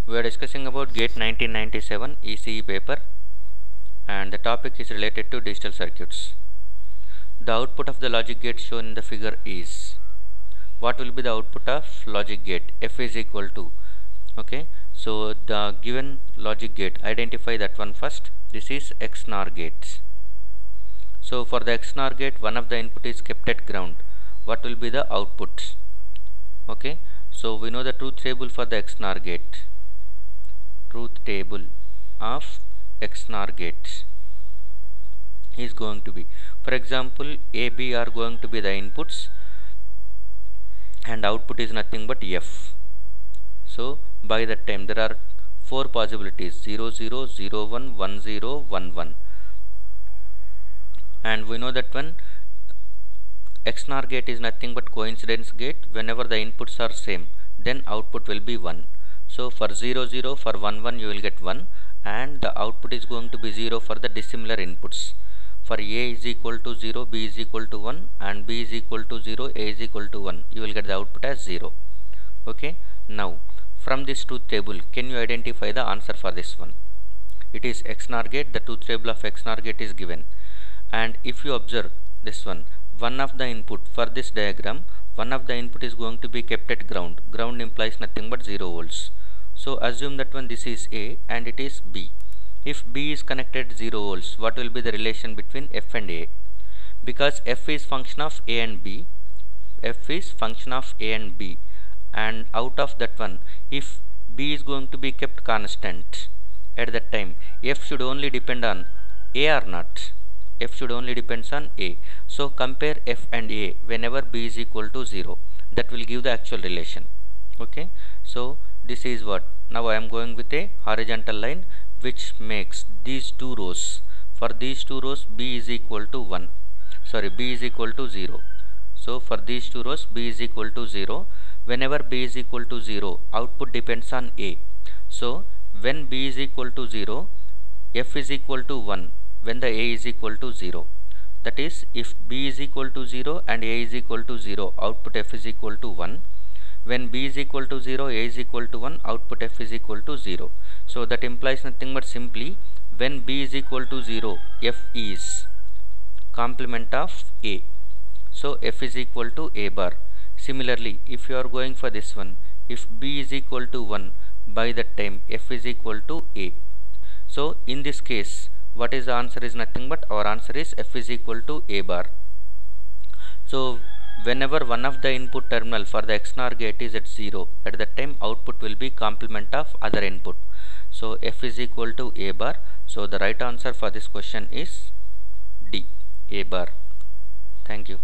We are discussing about GATE 1997 ECE paper, and the topic is related to digital circuits. The output of the logic gate shown in the figure is, what will be the output of logic gate? F is equal to, okay, so the given logic gate, identify that one first. This is XNOR gates. So for the XNOR gate, one of the input is kept at ground. What will be the outputs? Okay, so we know the truth table for the XNOR gate. Truth table of XNOR gates is going to be, for example, A, B are going to be the inputs and output is nothing but F. So by that time there are four possibilities: 0 0 0 1 1 0 1 1, and we know that one XNOR gate is nothing but coincidence gate. Whenever the inputs are same, then output will be 1. So for 0 0, for 1 1 you will get 1, and the output is going to be 0 for the dissimilar inputs. For A is equal to 0, B is equal to 1, and B is equal to 0, A is equal to 1. You will get the output as 0. Okay. Now from this truth table, can you identify the answer for this one? It is XNOR gate. The truth table of XNOR gate is given, and if you observe this one of the input for this diagram, one of the input is going to be kept at ground. Ground implies nothing but 0 volts. So assume that one this is A and it is B. If B is connected 0 volts, what will be the relation between F and A? Because F is function of A and B, F is function of A and B, and out of that one, if B is going to be kept constant, at that time F should only depend on A or not? F should only depends on A. So compare F and A whenever B is equal to 0. That will give the actual relation. Okay. So this is what. Now I am going with a horizontal line which makes these two rows. For these two rows, B is equal to 1. Sorry, B is equal to 0. So for these two rows, B is equal to 0. Whenever B is equal to 0, output depends on A. So when B is equal to 0, F is equal to 1. When the A is equal to 0, that is, if B is equal to 0 and A is equal to 0, output F is equal to 1. When B is equal to 0, A is equal to 1, output F is equal to 0. So that implies nothing but simply, when B is equal to 0, F is complement of A. So F is equal to A bar. Similarly, if you are going for this one, if B is equal to 1, by that time F is equal to A. So in this case, what is the answer is nothing but, our answer is F is equal to A bar. So whenever one of the input terminal for the XNOR gate is at 0, at that time output will be complement of other input. So F is equal to A bar. So the right answer for this question is D, A bar. Thank you.